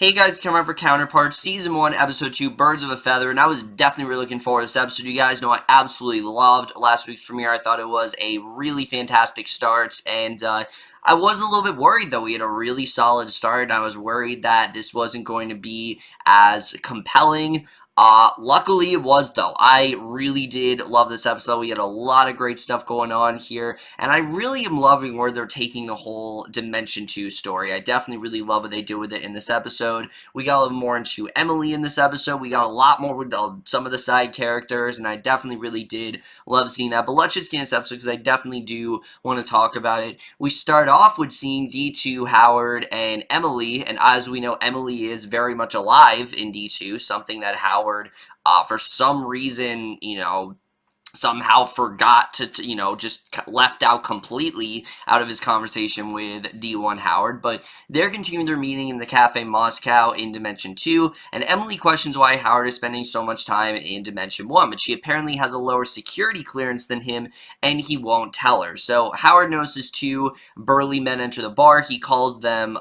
Hey guys, Cameron for Counterpart, Season 1, Episode 2, Birds of a Feather, and I was definitely really looking forward to this episode. You guys know I absolutely loved last week's premiere. I thought it was a really fantastic start, and I was a little bit worried, though. We had a really solid start, and I was worried that this wasn't going to be as compelling. Luckily it was, though. I really did love this episode. We had a lot of great stuff going on here, and I really am loving where they're taking the whole Dimension 2 story. I definitely really love what they do with it in this episode. We got a little more into Emily in this episode. We got a lot more with some of the side characters, and I definitely really did love seeing that. But let's just get in this episode, because I definitely do want to talk about it. We start off with seeing D2, Howard, and Emily, and as we know, Emily is very much alive in D2, something that Howard for some reason, somehow forgot to, just left out completely out of his conversation with D1 Howard. But they're continuing their meeting in the Cafe Moscow in Dimension 2, and Emily questions why Howard is spending so much time in Dimension 1, but she apparently has a lower security clearance than him, and he won't tell her. So Howard notices two burly men enter the bar. He calls them,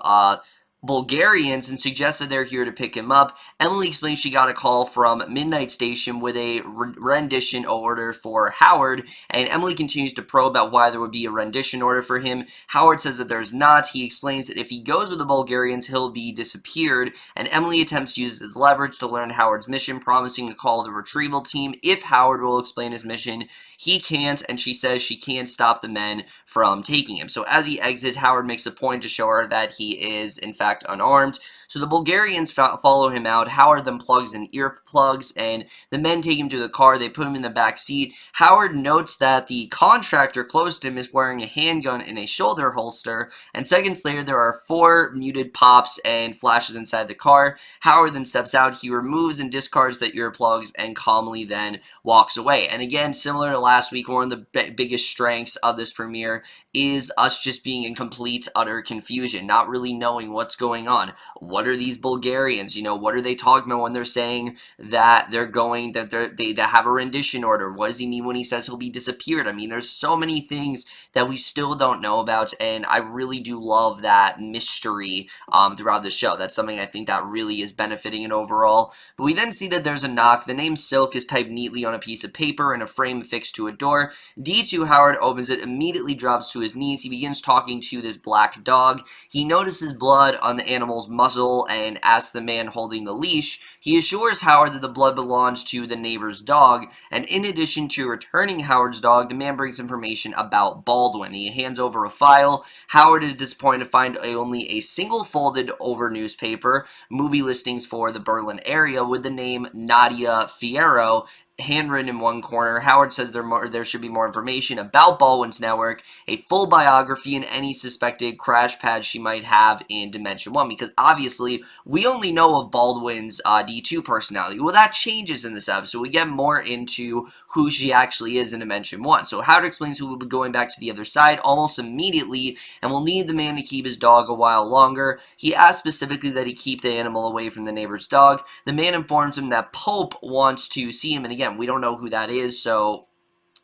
Bulgarians, and suggests that they're here to pick him up. Emily explains she got a call from Midnight Station with a rendition order for Howard, and Emily continues to probe about why there would be a rendition order for him. Howard says that there's not. He explains that if he goes with the Bulgarians, he'll be disappeared, and Emily attempts to use his leverage to learn Howard's mission, promising to call the retrieval team if Howard will explain his mission. He can't, and she says she can't stop the men from taking him. So as he exits, Howard makes a point to show her that he is, in fact, unarmed. So the Bulgarians follow him out. Howard then plugs in earplugs, and the men take him to the car. They put him in the back seat. Howard notes that the contractor close to him is wearing a handgun in a shoulder holster, and seconds later there are 4 muted pops and flashes inside the car. Howard then steps out. He removes and discards the earplugs and calmly then walks away. And again, similar to last week, one of the biggest strengths of this premiere is us just being in complete, utter confusion, not really knowing what's going on. What are these Bulgarians? What are they talking about when they're saying that they have a rendition order? What does he mean when he says he'll be disappeared? I mean, there's so many things that we still don't know about, and I really do love that mystery throughout the show. That's something I think that really is benefiting it overall. But we then see that there's a knock. The name Silk is typed neatly on a piece of paper in a frame affixed to a door. D2 Howard opens it, immediately drops to his knees. He begins talking to this black dog. He notices blood on the animal's muzzle and asks the man holding the leash. He assures Howard that the blood belongs to the neighbor's dog, and in addition to returning Howard's dog, the man brings information about Baldwin. He hands over a file. Howard is disappointed to find only a single folded over newspaper, movie listings for the Berlin area with the name Nadia Fierro handwritten in one corner. Howard says there should be more information about Baldwin's network, a full biography, and any suspected crash pads she might have in Dimension 1, because obviously we only know of Baldwin's D2 personality. Well, that changes in this episode. We get more into who she actually is in Dimension 1. So Howard explains who will be going back to the other side almost immediately, and will need the man to keep his dog a while longer. He asks specifically that he keep the animal away from the neighbor's dog. The man informs him that Pope wants to see him, and again, we don't know who that is, so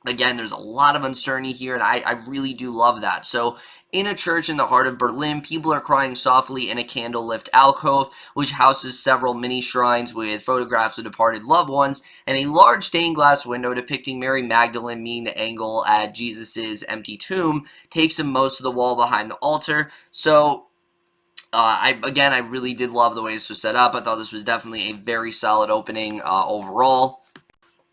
again, there's a lot of uncertainty here, and I really do love that. So in a church in the heart of Berlin, people are crying softly in a candle-lit alcove, which houses several mini shrines with photographs of departed loved ones, and a large stained glass window depicting Mary Magdalene meeting the angle at Jesus' empty tomb takes up most of the wall behind the altar. So I really did love the way this was set up. I thought this was definitely a very solid opening overall.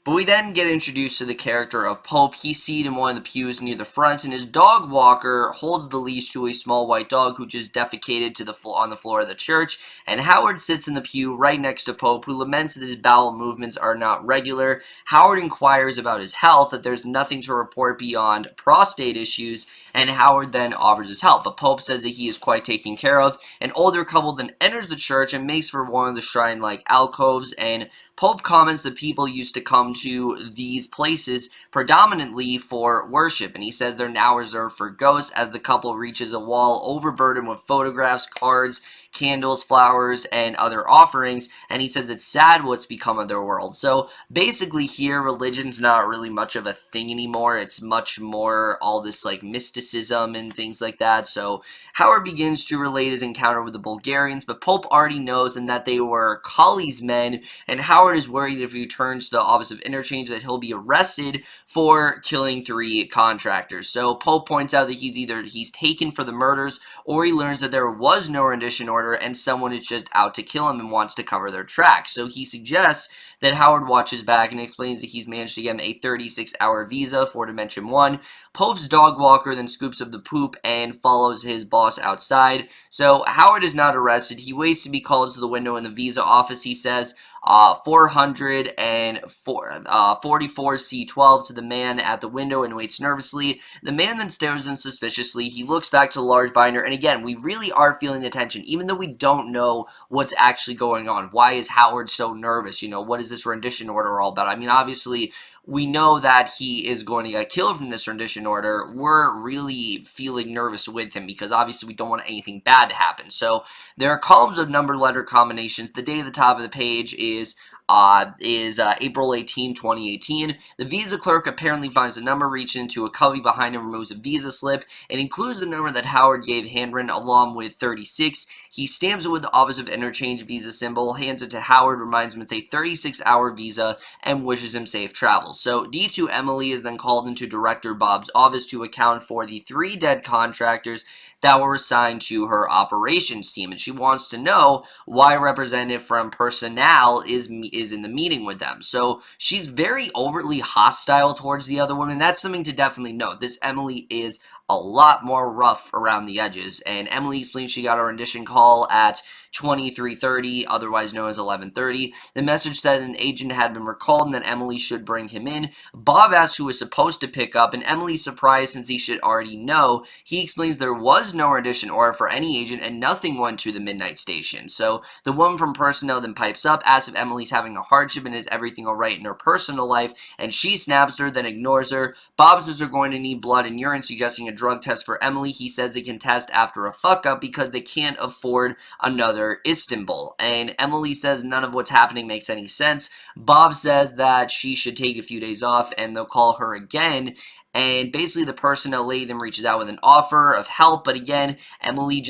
But we then get introduced to the character of Pope. He's seated in one of the pews near the front, and his dog walker holds the leash to a small white dog who just defecated on the floor of the church. And Howard sits in the pew right next to Pope, who laments that his bowel movements are not regular. Howard inquires about his health, that there's nothing to report beyond prostate issues, and Howard then offers his help. But Pope says that he is quite taken care of. An older couple then enters the church and makes for one of the shrine-like alcoves, and Pope comments that people used to come to these places predominantly for worship, and he says they're now reserved for ghosts as the couple reaches a wall overburdened with photographs, cards, candles, flowers, and other offerings, and he says it's sad what's become of their world. So basically here, religion's not really much of a thing anymore. It's much more all this like mysticism and things like that. So Howard begins to relate his encounter with the Bulgarians, but Pope already knows and that they were Kali's men, and Howard is worried that if he returns to the Office of Interchange that he'll be arrested for killing 3 contractors. So Pope points out that he's taken for the murders, or he learns that there was no rendition order and someone is just out to kill him and wants to cover their tracks. So he suggests that Howard watches back and explains that he's managed to get him a 36-hour visa for Dimension 1. Pope's dog walker then scoops up the poop and follows his boss outside. So Howard is not arrested. He waits to be called to the window in the visa office, he says. 444 C12 to the man at the window and waits nervously. The man then stares at him suspiciously. He looks back to the large binder, and again, we really are feeling the tension, even though we don't know what's actually going on. Why is Howard so nervous? You know, what is this rendition order all about? I mean, obviously, we know that he is going to get killed from this rendition order. We're really feeling nervous with him because obviously we don't want anything bad to happen. So there are columns of number letter combinations. The date at the top of the page is April 18, 2018. The visa clerk apparently finds the number, reaches into a cubby behind him, removes a visa slip, and includes the number that Howard gave Handren along with 36. He stamps it with the Office of Interchange visa symbol, hands it to Howard, reminds him it's a 36-hour visa, and wishes him safe travels. So D2 Emily is then called into Director Bob's office to account for the 3 dead contractors that were assigned to her operations team, and she wants to know why a representative from personnel is in the meeting with them. So she's very overtly hostile towards the other women. That's something to definitely note. This Emily is a lot more rough around the edges, and Emily explains she got a rendition call at 23:30, otherwise known as 11:30. The message said an agent had been recalled and that Emily should bring him in. Bob asks who was supposed to pick up, and Emily's surprised since he should already know. He explains there was no rendition order for any agent and nothing went to the midnight station. So the woman from personnel then pipes up, asks if Emily's having a hardship and is everything alright in her personal life, and she snaps her, then ignores her. Bob says they're going to need blood and urine, suggesting a drug test for Emily. He says they can test after a fuck-up because they can't afford another Istanbul, and Emily says none of what's happening makes any sense. Bob says that she should take a few days off and they'll call her again, and basically the personnel lady then reaches out with an offer of help, but again, Emily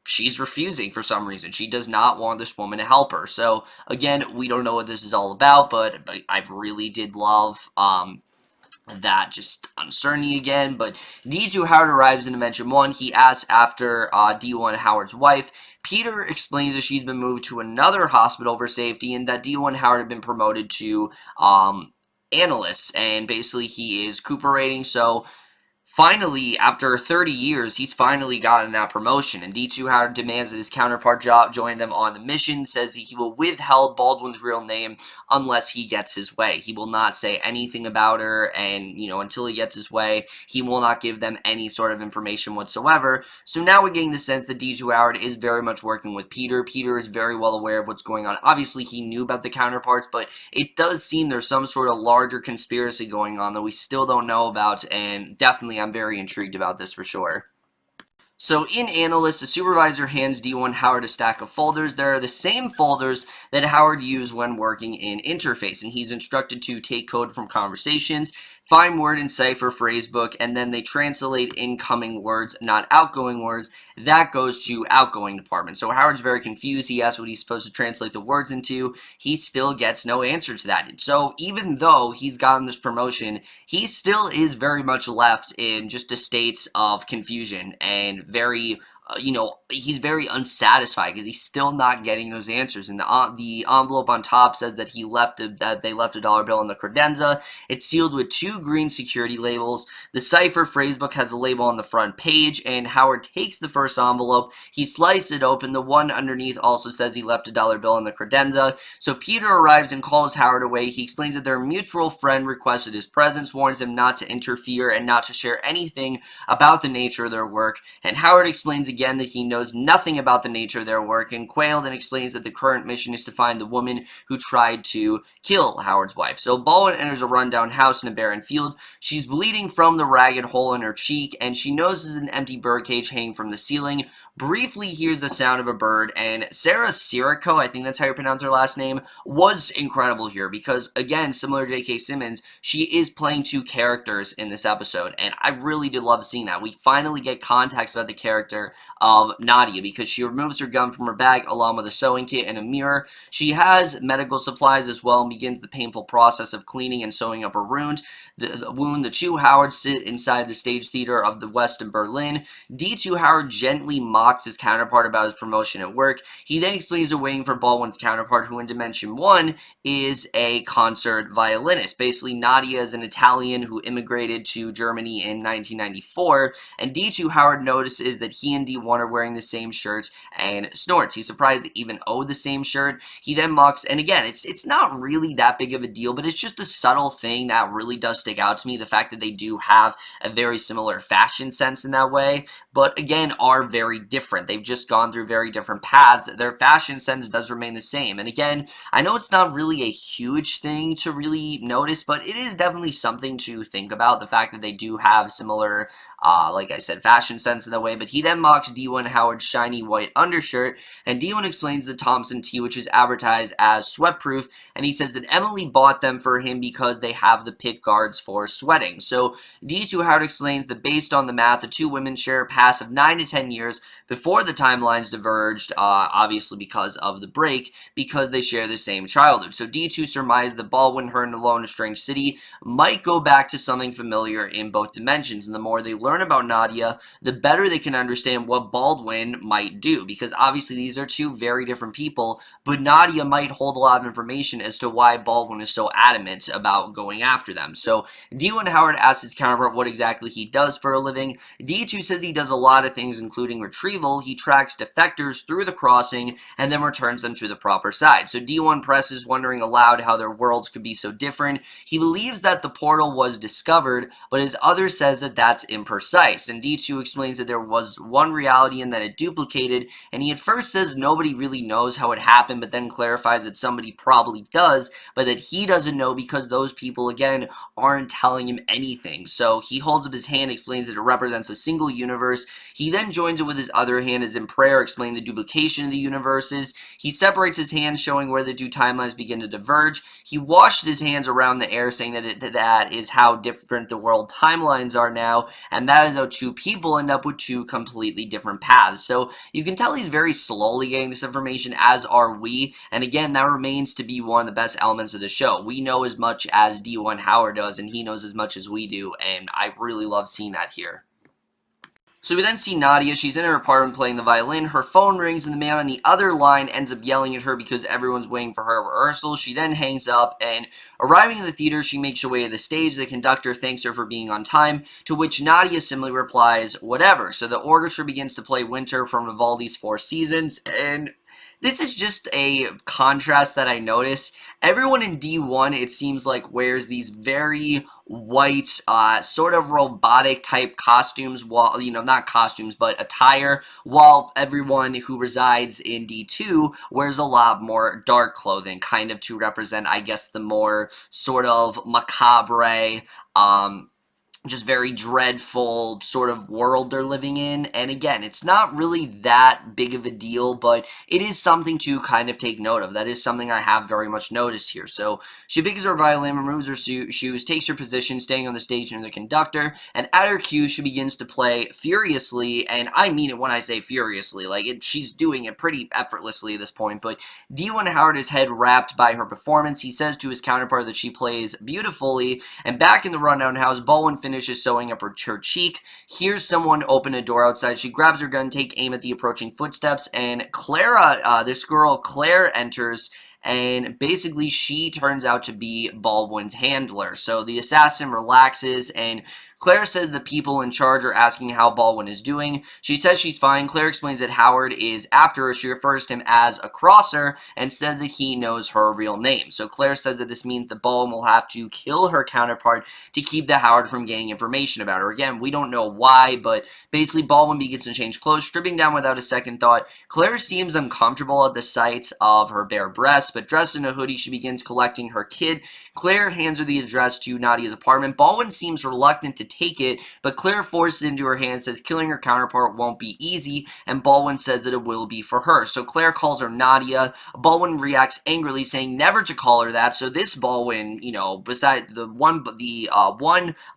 she's refusing for some reason. She does not want this woman to help her. So again, we don't know what this is all about, but I really did love that just uncertainty again. But D2 Howard arrives in Dimension 1. He asks after D1 Howard's wife. Peter explains that she's been moved to another hospital for safety and that D1 Howard had been promoted to analyst, and basically he is recuperating. So finally, after 30 years, he's finally gotten that promotion, and D2 Howard demands that his counterpart join them on the mission, says he will withhold Baldwin's real name unless he gets his way. He will not say anything about her, and, you know, until he gets his way, he will not give them any sort of information whatsoever. So now we're getting the sense that D2 Howard is very much working with Peter. Peter is very well aware of what's going on. Obviously, he knew about the counterparts, but it does seem there's some sort of larger conspiracy going on that we still don't know about, and definitely I'm very intrigued about this for sure. So in Analyst, the supervisor hands D1 Howard a stack of folders. There are the same folders that Howard used when working in Interface, and he's instructed to take code from conversations, find word in cipher phrasebook, and then they translate incoming words, not outgoing words. That goes to outgoing department. So Howard's very confused. He asks what he's supposed to translate the words into. He still gets no answer to that. So even though he's gotten this promotion, he still is very much left in just a state of confusion and very he's very unsatisfied because he's still not getting those answers. And the envelope on top says that they left a dollar bill in the credenza. It's sealed with 2 green security labels. The cipher phrasebook has a label on the front page, and Howard takes the first envelope. He slices it open. The one underneath also says he left a dollar bill in the credenza. So Peter arrives and calls Howard away. He explains that their mutual friend requested his presence, warns him not to interfere and not to share anything about the nature of their work. And Howard explains again again that he knows nothing about the nature of their work, and Quayle then explains that the current mission is to find the woman who tried to kill Howard's wife. So Baldwin enters a rundown house in a barren field. She's bleeding from the ragged hole in her cheek, and she notices an empty birdcage hanging from the ceiling. Briefly hears the sound of a bird, and Serraiocco, I think that's how you pronounce her last name, was incredible here because, again, similar to J.K. Simmons, she is playing two characters in this episode, and I really did love seeing that. We finally get context about the character of Nadia because she removes her gun from her bag along with a sewing kit and a mirror. She has medical supplies as well and begins the painful process of cleaning and sewing up her wound. The two Howards sit inside the stage theater of the West in Berlin. D2 Howard gently mocks his counterpart about his promotion at work. He then explains they're waiting for Baldwin's counterpart, who in Dimension 1 is a concert violinist. Basically, Nadia is an Italian who immigrated to Germany in 1994, and D2 Howard notices that he and D1 are wearing the same shirts and snorts. He's surprised they even owe the same shirt. He then mocks, and again, it's not really that big of a deal, but it's just a subtle thing that really does stick out to me, the fact that they do have a very similar fashion sense in that way, but again, are very different. They've just gone through very different paths. Their fashion sense does remain the same, and again, I know it's not really a huge thing to really notice, but it is definitely something to think about, the fact that they do have similar, like I said, fashion sense in the way. But he then mocks D1 Howard's shiny white undershirt, and D1 explains the Thomsen tee, which is advertised as sweat-proof, and he says that Emily bought them for him because they have the pick guards for sweating. So D2 Howard explains that based on the math, the two women share a past of 9 to 10 years before the timelines diverged, obviously because of the break, because they share the same childhood. So D2 surmised that Baldwin, her, and Alone in a Strange City might go back to something familiar in both dimensions, and the more they learn about Nadia, the better they can understand what Baldwin might do, because obviously these are two very different people, but Nadia might hold a lot of information as to why Baldwin is so adamant about going after them. So D1 Howard asks his counterpart what exactly he does for a living. D2 says he does a lot of things, including retrieval. He tracks defectors through the crossing and then returns them to the proper side. So D1 presses, wondering aloud how their worlds could be so different. He believes that the portal was discovered, but his other says that that's imprecise. And D2 explains that there was one reality and that it duplicated, and he at first says nobody really knows how it happened, but then clarifies that somebody probably does, but that he doesn't know because those people, again, aren't telling him anything. So he holds up his hand, explains that it represents a single universe. He then joins it with his other hand as in prayer, explaining the duplication of the universes. He separates his hands, showing where the two timelines begin to diverge. He washes his hands around the air, saying that that is how different the world timelines are now, and that is how two people end up with two completely different paths. So you can tell he's very slowly getting this information, as are we, and again, that remains to be one of the best elements of the show. We know as much as D1 Howard does, and he knows as much as we do, and I really love seeing that here. So we then see Nadia. She's in her apartment playing the violin. Her phone rings, and the man on the other line ends up yelling at her because everyone's waiting for her rehearsal. She then hangs up, and arriving at the theater, she makes her way to the stage. The conductor thanks her for being on time, to which Nadia simply replies, whatever. So the orchestra begins to play Winter from Vivaldi's Four Seasons, and this is just a contrast that I notice. Everyone in D1, it seems like, wears these very white, sort of robotic type costumes, while, not costumes, but attire, while everyone who resides in D2 wears a lot more dark clothing, kind of to represent, I guess, the more sort of macabre, just very dreadful sort of world they're living in. And again, it's not really that big of a deal, but it is something to kind of take note of. That is something I have very much noticed here. So she picks her violin, removes her shoes, takes her position, staying on the stage near the conductor, and at her cue, she begins to play furiously, and I mean it when I say furiously. Like, she's doing it pretty effortlessly at this point, but D1 Howard is head wrapped by her performance. He says to his counterpart that she plays beautifully, and back in the rundown house, Baldwin finishes sewing up her cheek. Hears someone open a door outside. She grabs her gun, take aim at the approaching footsteps, and this girl Claire enters, and basically she turns out to be Baldwin's handler. So the assassin relaxes, and Claire says the people in charge are asking how Baldwin is doing. She says she's fine. Claire explains that Howard is after her. She refers to him as a crosser and says that he knows her real name. So Claire says that this means that Baldwin will have to kill her counterpart to keep the Howard from getting information about her. Again, we don't know why, but basically Baldwin begins to change clothes, stripping down without a second thought. Claire seems uncomfortable at the sight of her bare breasts, but dressed in a hoodie, she begins collecting her kid. Claire hands her the address to Nadia's apartment. Baldwin seems reluctant to take it, but Claire forces it into her hand, says killing her counterpart won't be easy, and Baldwin says that it will be for her. So Claire calls her Nadia. Baldwin reacts angrily, saying never to call her that. So this Baldwin, besides the one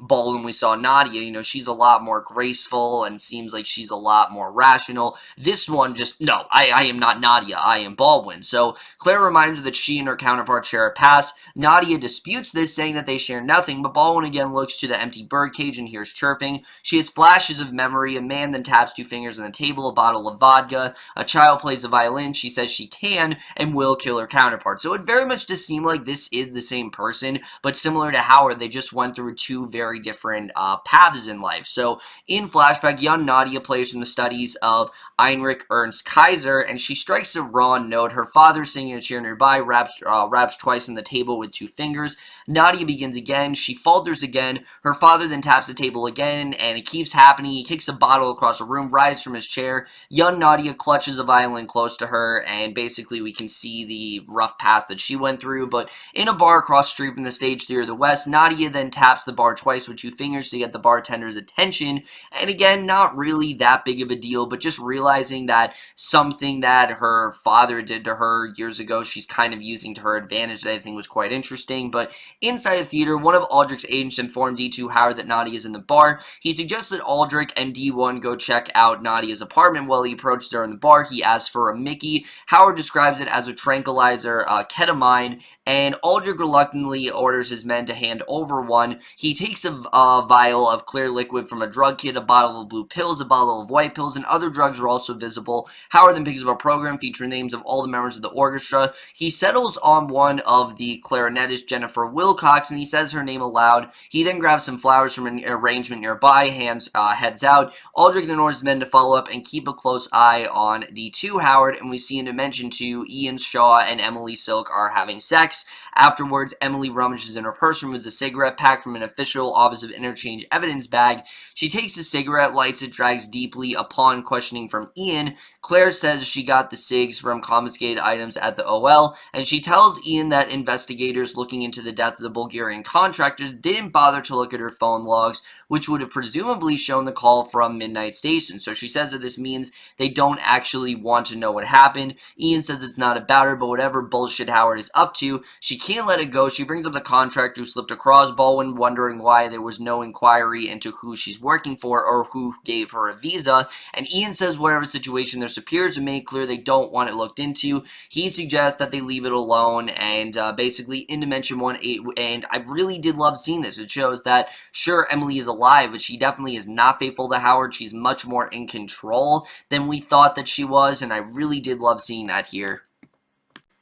Baldwin we saw, Nadia, she's a lot more graceful and seems like she's a lot more rational. This one just, no, I am not Nadia, I am Baldwin. So Claire reminds her that she and her counterpart share a past. Nadia disputes this, saying that they share nothing, but Baldwin again looks to the empty birdcage and hears chirping. She has flashes of memory. A man then taps 2 fingers on the table, a bottle of vodka. A child plays the violin. She says she can and will kill her counterpart. So it very much does seem like this is the same person, but similar to Howard, they just went through 2 very different paths in life. So in flashback, young Nadia plays from the studies of Heinrich Ernst Kaiser, and she strikes a raw note. Her father, sitting in a chair nearby, raps twice on the table with 2 fingers. Nadia begins again. She falters again. Her father then taps the table again, and it keeps happening. He kicks a bottle across the room, rises from his chair. Young Nadia clutches a violin close to her, and basically we can see the rough past that she went through. But in a bar across the street from the Stage Theater of the West, Nadia then taps the bar twice with 2 fingers to get the bartender's attention. And again, not really that big of a deal, but just realizing that something that her father did to her years ago, she's kind of using to her advantage, that I think was quite interesting. But inside the theater, one of Ulrich's agents informed D2 Howard that Nadia is in the bar. He suggests that Ulrich and D1 go check out Nadia's apartment. While he approaches her in the bar, he asks for a Mickey. Howard describes it as a tranquilizer, ketamine, and Ulrich reluctantly orders his men to hand over one. He takes a vial of clear liquid from a drug kit, a bottle of blue pills, a bottle of white pills, and other drugs are also visible. Howard then picks up a program featuring names of all the members of the orchestra. He settles on one of the clarinetist, Jennifer Wilcox, and he says her name aloud. He then grabs some flowers from an arrangement nearby, heads out. Ulrich then orders his men to follow up and keep a close eye on D2 Howard, and we see in Dimension 2, Ian Shaw and Emily Silk are having sex. Afterwards, Emily rummages in her purse, removes a cigarette pack from an official Office of Interchange evidence bag. She takes the cigarette, lights it, drags deeply. Upon questioning from Ian, Claire says she got the cigs from confiscated items at the OL, and she tells Ian that investigators looking into the death of the Bulgarian contractors didn't bother to look at her phone logs, which would have presumably shown the call from Midnight Station. So she says that this means they don't actually want to know what happened. Ian says it's not about her, but whatever bullshit Howard is up to, she can't let it go. She brings up the contractor who slipped across. Baldwin wondering why there was no inquiry into who she's working for or who gave her a visa, and Ian says whatever situation their superiors have made clear they don't want it looked into. He suggests that they leave it alone, and basically in Dimension 1, and I really did love seeing this. It shows that, sure, Emily is alive, but she definitely is not faithful to Howard. She's much more in control than we thought that she was, and I really did love seeing that here.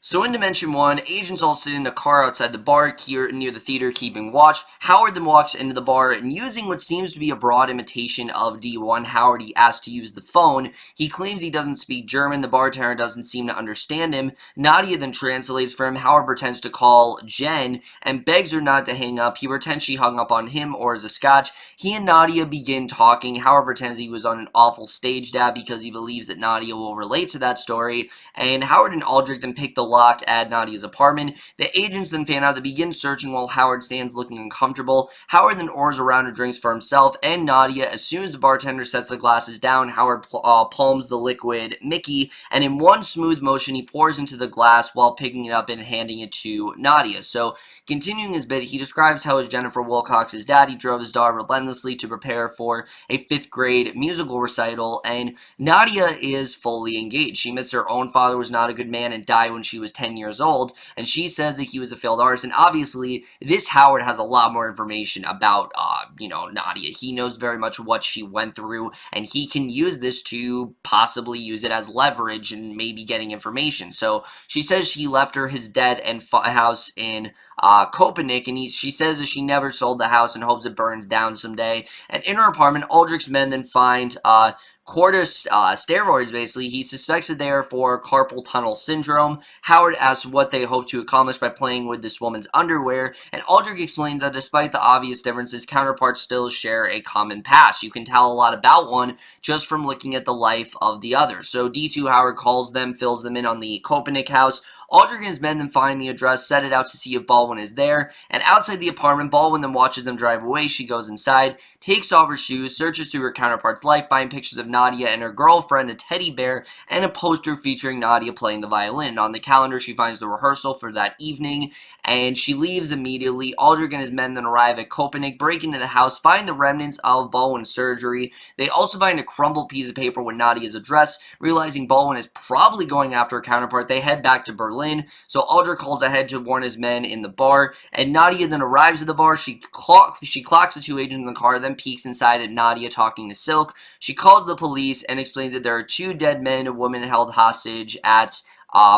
So in Dimension 1, agents all sit in a car outside the bar here near the theater keeping watch. Howard then walks into the bar, and using what seems to be a broad imitation of D1 Howard, he asks to use the phone. He claims he doesn't speak German. The bartender doesn't seem to understand him. Nadia then translates for him. Howard pretends to call Jen and begs her not to hang up. He pretends she hung up on him or as a scotch. He and Nadia begin talking. Howard pretends he was on an awful stage dab because he believes that Nadia will relate to that story. And Howard and Aldrich then pick the lock at Nadia's apartment. The agents then fan out. They begin searching while Howard stands looking uncomfortable. Howard then orders a round of drinks for himself and Nadia. As soon as the bartender sets the glasses down, Howard palms the liquid Mickey, and in one smooth motion, he pours into the glass while picking it up and handing it to Nadia. So, continuing his bit, he describes how as Jennifer Wilcox's daddy drove his daughter relentlessly to prepare for a 5th grade musical recital, and Nadia is fully engaged. She admits her own father was not a good man and died when she she was 10 years old, and she says that he was a failed artist. And obviously, this Howard has a lot more information about, Nadia. He knows very much what she went through, and he can use this to possibly use it as leverage and maybe getting information. So she says he left her his dead and house in Copenhagen, and she says that she never sold the house and hopes it burns down someday. And in her apartment, Ulrich's men then find quarter steroids, basically. He suspects that they are for carpal tunnel syndrome. Howard asks what they hope to accomplish by playing with this woman's underwear, and Ulrich explains that despite the obvious differences, counterparts still share a common past. You can tell a lot about one just from looking at the life of the other. So D2 Howard calls them, fills them in on the Copenhagen house. Ulrich and his men then find the address, set it out to see if Baldwin is there, and outside the apartment, Baldwin then watches them drive away. She goes inside, takes off her shoes, searches through her counterpart's life, finds pictures of Nadia and her girlfriend, a teddy bear, and a poster featuring Nadia playing the violin. On the calendar, she finds the rehearsal for that evening, and she leaves immediately. Ulrich and his men then arrive at Copenhagen, break into the house, find the remnants of Baldwin's surgery. They also find a crumbled piece of paper with Nadia's address. Realizing Baldwin is probably going after her counterpart, they head back to Berlin. So Ulrich calls ahead to warn his men in the bar, and Nadia then arrives at the bar. She clocks the two agents in the car, then peeks inside at Nadia talking to Silk. She calls the police and explains that there are two dead men and a woman held hostage at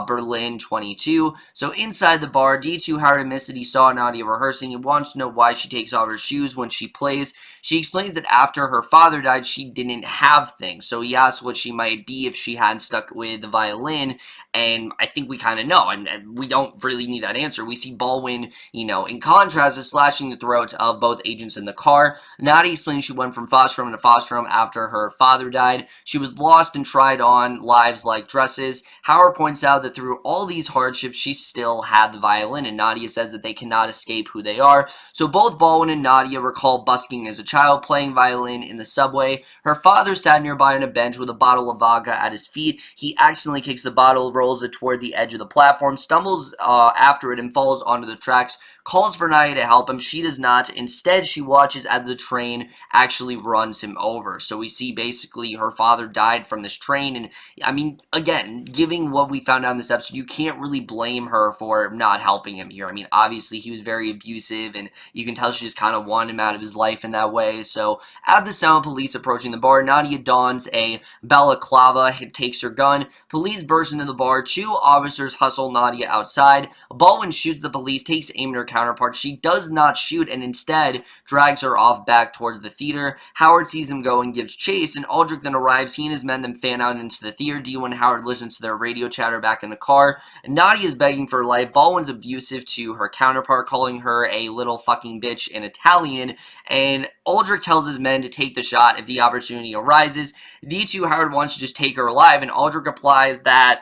Berlin 22. So inside the bar, D2 Howard admits that he saw Nadia rehearsing. He wants to know why she takes off her shoes when she plays. She explains that after her father died, she didn't have things. So he asks what she might be if she hadn't stuck with the violin. And I think we kind of know, and we don't really need that answer. We see Baldwin, in contrast, is slashing the throats of both agents in the car. Nadia explains she went from foster home to foster home after her father died. She was lost and tried on lives like dresses. Howard points out that through all these hardships, she still had the violin, and Nadia says that they cannot escape who they are. So both Baldwin and Nadia recall busking as a child, playing violin in the subway. Her father sat nearby on a bench with a bottle of vodka at his feet. He accidentally kicks the bottle, rolls it toward the edge of the platform, stumbles after it, and falls onto the tracks. Calls for Nadia to help him. She does not. Instead, she watches as the train actually runs him over. So we see basically her father died from this train. And I mean, again, given what we found out in this episode, you can't really blame her for not helping him here. I mean, obviously, he was very abusive, and you can tell she just kind of wanted him out of his life in that way. So at the sound of police approaching the bar, Nadia dons a balaclava, takes her gun. Police burst into the bar. Two officers hustle Nadia outside. Baldwin shoots the police, takes aim at her counterpart. She does not shoot and instead drags her off back towards the theater. Howard sees him go and gives chase, and Ulrich then arrives. He and his men then fan out into the theater. D1 and Howard listens to their radio chatter back in the car. Nadia is begging for her life. Baldwin's abusive to her counterpart, calling her a little fucking bitch in Italian, and Ulrich tells his men to take the shot if the opportunity arises. D2 Howard wants to just take her alive, and Ulrich replies that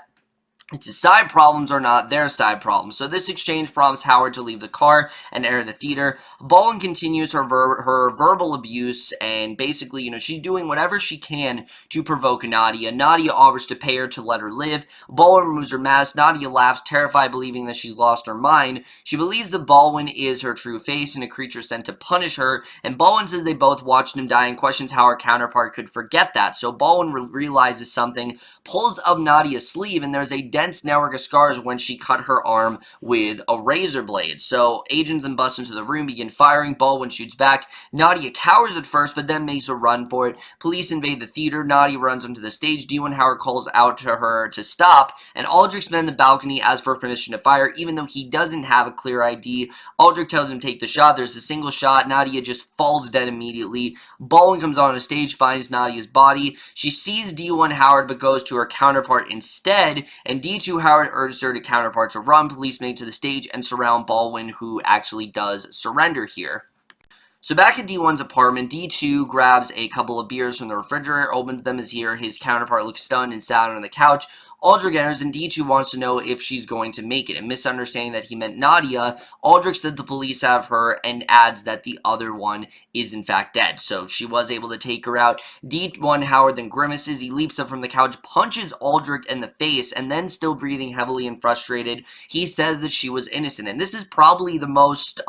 it's his side problems are not their side problems. So this exchange prompts Howard to leave the car and enter the theater. Baldwin continues her verbal abuse, and basically, she's doing whatever she can to provoke Nadia. Nadia offers to pay her to let her live. Baldwin removes her mask. Nadia laughs, terrified, believing that she's lost her mind. She believes that Baldwin is her true face and a creature sent to punish her, and Baldwin says they both watched him die and questions how her counterpart could forget that. So Baldwin realizes something, pulls up Nadia's sleeve, and there's a dense network of scars when she cut her arm with a razor blade. So agents then bust into the room, begin firing. Baldwin shoots back. Nadia cowers at first, but then makes a run for it. Police invade the theater. Nadia runs onto the stage. D1 Howard calls out to her to stop, and Aldrich's men in the balcony asks for permission to fire, even though he doesn't have a clear ID. Aldrich tells him to take the shot. There's a single shot. Nadia just falls dead immediately. Baldwin comes on the stage, finds Nadia's body. She sees D1 Howard, but goes to her counterpart instead, and D2 Howard urges her to counterpart to run. Police make it to the stage and surround Baldwin, who actually does surrender here. So back at D1's apartment, D2 grabs a couple of beers from the refrigerator, opens them as his counterpart looks stunned and sat on the couch. Aldrich enters, and D2 wants to know if she's going to make it. And misunderstanding that he meant Nadia, Aldrich said the police have her and adds that the other one is in fact dead. So she was able to take her out. D1 Howard then grimaces. He leaps up from the couch, punches Aldrich in the face, and then, still breathing heavily and frustrated, he says that she was innocent. And this is probably the most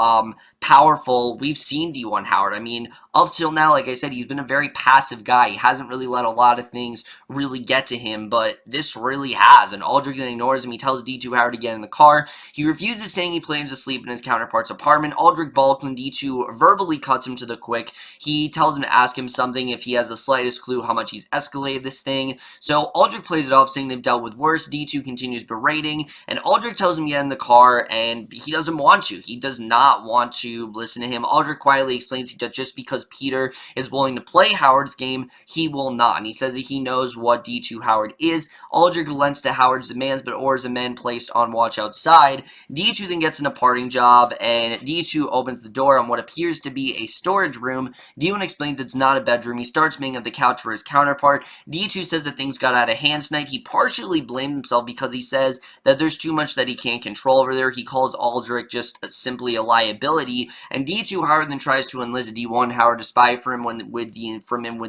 powerful we've seen D1 Howard. I mean, up till now, like I said, he's been a very passive guy. He hasn't really let a lot of things really get to him, but this really really has, and Aldrich then ignores him. He tells D2 Howard to get in the car. He refuses, saying he plans to sleep in his counterpart's apartment. Aldrich balks and D2 verbally cuts him to the quick. He tells him to ask him something if he has the slightest clue how much he's escalated this thing. So Aldrich plays it off, saying they've dealt with worse. D2 continues berating, and Aldrich tells him to get in the car, and he doesn't want to. He does not want to listen to him. Aldrich quietly explains that just because Peter is willing to play Howard's game, he will not. And he says that he knows what D2 Howard is. Aldrich relents to Howard's demands, but orders the men placed on watch outside. D2 then gets an departing job, and D2 opens the door on what appears to be a storage room. D1 explains it's not a bedroom. He starts making up the couch for his counterpart. D2 says that things got out of hand tonight. He partially blames himself because he says that there's too much that he can't control over there. He calls Aldrich just simply a liability, and D2 Howard then tries to enlist D1 Howard to spy for him from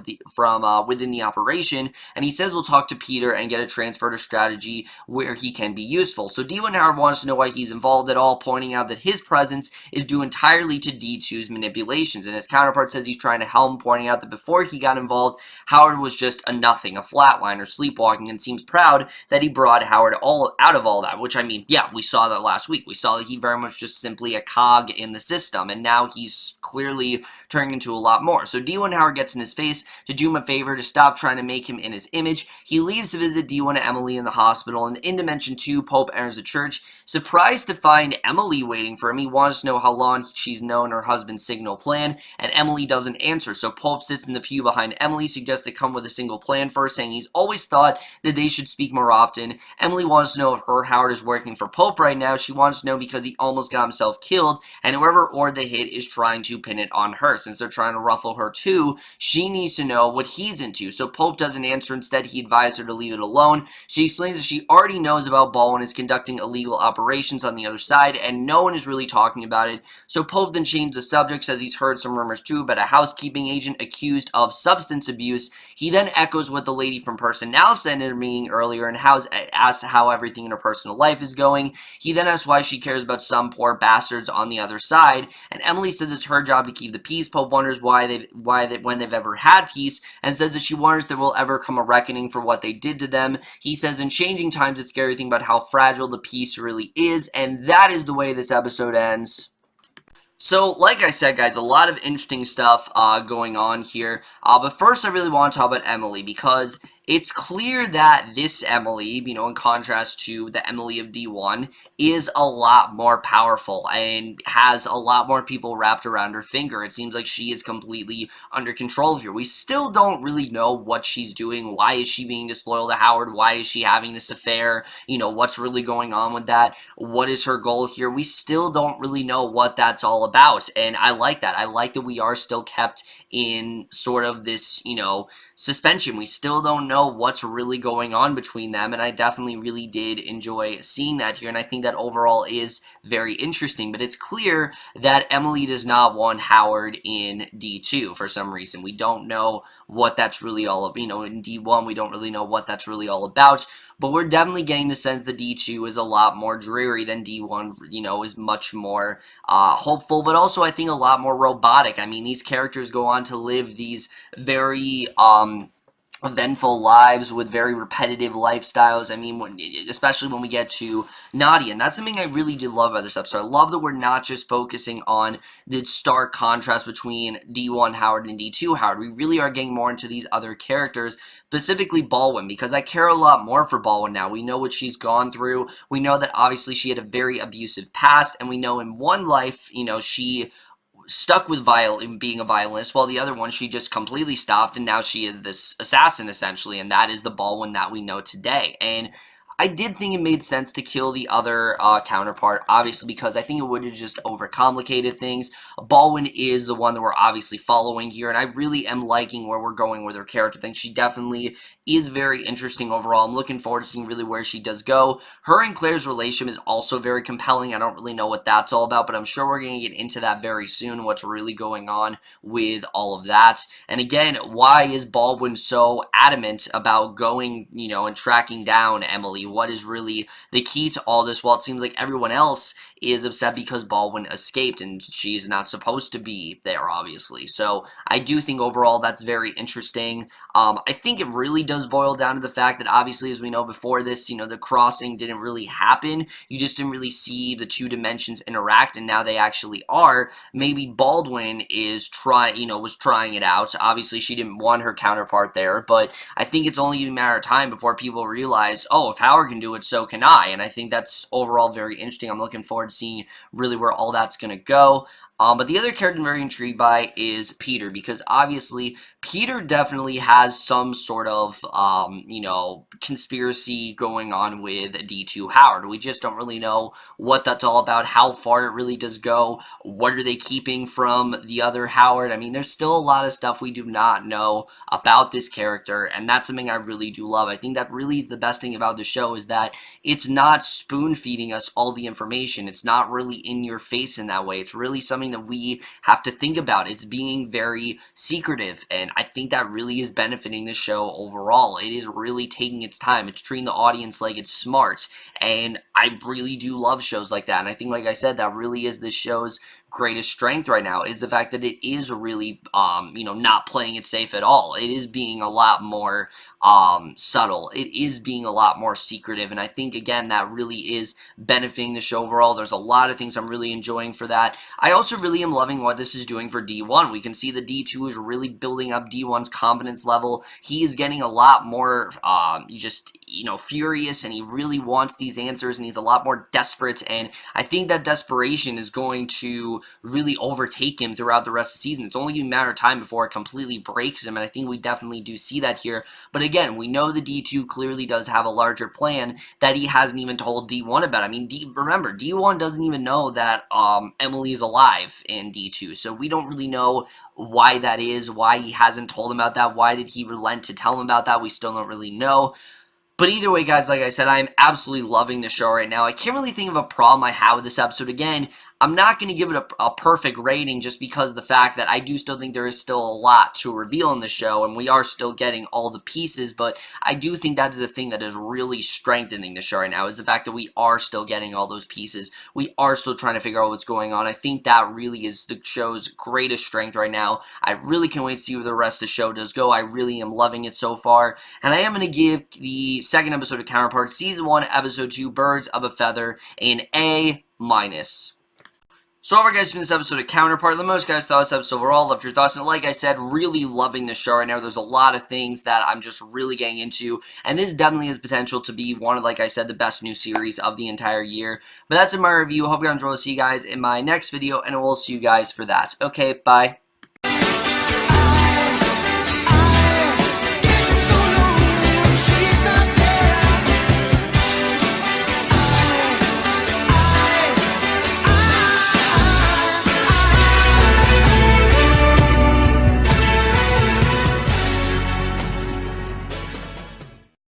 within the operation, and he says we'll talk to Peter and get a transfer to strategy where he can be useful. So D1 Howard wants to know why he's involved at all, pointing out that his presence is due entirely to D2's manipulations, and his counterpart says he's trying to help him, pointing out that before he got involved, Howard was just a nothing, a flatliner, sleepwalking, and seems proud that he brought Howard all out of all that, which, I mean, yeah, we saw that last week. We saw that he very much just simply a cog in the system, and now he's clearly turning into a lot more. So D1 Howard gets in his face to do him a favor to stop trying to make him in his image. He leaves to visit D1 and Emily in the hospital, and in Dimension 2, Pope enters the church, surprised to find Emily waiting for him. He wants to know how long she's known her husband's signal plan, and Emily doesn't answer. So Pope sits in the pew behind Emily, suggests they come with a single plan first, saying he's always thought that they should speak more often. Emily wants to know if her Howard is working for Pope right now. She wants to know because he almost got himself killed, and whoever ordered the hit is trying to pin it on her. Since they're trying to ruffle her too, she needs to know what he's into. So Pope doesn't answer. Instead, he advised her to leave it alone. She explains that she already knows about Baldwin is conducting illegal operations on the other side, and no one is really talking about it. So Pope then changes the subject, says he's heard some rumors too about a housekeeping agent accused of substance abuse. He then echoes what the lady from Personnel said in a meeting earlier and asks how everything in her personal life is going. He then asks why she cares about some poor bastards on the other side, and Emily says it's her job to keep the peace. Pope wonders when they've ever had peace, and says that she wonders if there will ever come a reckoning for what they did to them. He says in changing times it's scary to think about how fragile the peace really is, and that is the way this episode ends. So, like I said, guys, a lot of interesting stuff going on here. But first, I really want to talk about Emily, because it's clear that this Emily, you know, in contrast to the Emily of D1, is a lot more powerful and has a lot more people wrapped around her finger. It seems like she is completely under control here. We still don't really know what she's doing. Why is she being disloyal to Howard? Why is she having this affair? You know, what's really going on with that? What is her goal here? We still don't really know what that's all about, and I like that. I like that we are still kept in sort of this, you know, suspension. We still don't know what's really going on between them, and I definitely really did enjoy seeing that here, and I think that overall is very interesting. But it's clear that Emily does not want Howard in D2 for some reason. We don't know what that's really all about. You know, in D1, we don't really know what that's really all about. But we're definitely getting the sense that D2 is a lot more dreary than D1, you know, is much more hopeful, but also I think a lot more robotic. I mean, these characters go on to live these very eventful lives with very repetitive lifestyles. I mean, especially when we get to Nadia, and that's something I really did love about this episode. I love that we're not just focusing on the stark contrast between D1 Howard and D2 Howard. We really are getting more into these other characters, specifically Baldwin, because I care a lot more for Baldwin now. We know what she's gone through. We know that obviously she had a very abusive past, and we know in one life, you know, she stuck with being a violinist, while the other one, she just completely stopped, and now she is this assassin, essentially, and that is the Baldwin that we know today. And I did think it made sense to kill the other counterpart, obviously, because I think it would have just overcomplicated things. Baldwin is the one that we're obviously following here, and I really am liking where we're going with her character. I think she definitely is very interesting overall. I'm looking forward to seeing really where she does go. Her and Claire's relationship is also very compelling. I don't really know what that's all about, but I'm sure we're going to get into that very soon, what's really going on with all of that. And again, why is Baldwin so adamant about going, you know, and tracking down Emily? What is really the key to all this? Well, it seems like everyone else is upset because Baldwin escaped, and she's not supposed to be there, obviously. So I do think overall that's very interesting. I think it really does boil down to the fact that obviously, as we know before this, the crossing didn't really happen. You just didn't really see the two dimensions interact, and now they actually are. Maybe Baldwin was trying it out. Obviously, she didn't want her counterpart there, but I think it's only a matter of time before people realize, oh, if Howard can do it, so can I. And I think that's overall very interesting. I'm looking forward to seeing really where all that's going to go. But the other character I'm very intrigued by is Peter, because obviously Peter definitely has some sort of, conspiracy going on with D2 Howard. We just don't really know what that's all about, how far it really does go, what are they keeping from the other Howard. I mean, there's still a lot of stuff we do not know about this character, and that's something I really do love. I think that really is the best thing about the show, is that it's not spoon-feeding us all the information. It's not really in your face in that way. It's really something that we have to think about. It's being very secretive, and I think that really is benefiting the show overall. It is really taking its time. It's treating the audience like it's smart, and I really do love shows like that. And I think, like I said, that really is this show's greatest strength right now, is the fact that it is really, not playing it safe at all. It is being a lot more subtle. It is being a lot more secretive, and I think, again, that really is benefiting the show overall. There's a lot of things I'm really enjoying for that. I also really am loving what this is doing for D1. We can see the D2 is really building up D1's confidence level. He is getting a lot more, furious, and he really wants these answers, and he's a lot more desperate, and I think that desperation is going to really overtake him throughout the rest of the season. It's only a matter of time before it completely breaks him, and I think we definitely do see that here. But again, we know the D2 clearly does have a larger plan that he hasn't even told D1 about. I mean, remember, D1 doesn't even know that Emily is alive in D2, so we don't really know why that is, why he hasn't told him about that, why did he relent to tell him about that. We still don't really know. But either way, guys, like I said, I'm absolutely loving the show right now. I can't really think of a problem I have with this episode. Again, I'm not going to give it a perfect rating just because of the fact that I do still think there is still a lot to reveal in the show, and we are still getting all the pieces, but I do think that is the thing that is really strengthening the show right now, is the fact that we are still getting all those pieces. We are still trying to figure out what's going on. I think that really is the show's greatest strength right now. I really can't wait to see where the rest of the show does go. I really am loving it so far, and I am going to give the second episode of Counterpart, Season 1, Episode 2, Birds of a Feather, an A-. So overall, guys, from this episode of Counterpart, let me know what you guys thought of this episode overall. Left your thoughts, and like I said, really loving the show right now. There's a lot of things that I'm just really getting into, and this definitely has potential to be one of, like I said, the best new series of the entire year. But that's in my review. Hope you guys enjoy. See you guys in my next video, and I will see you guys for that. Okay, bye.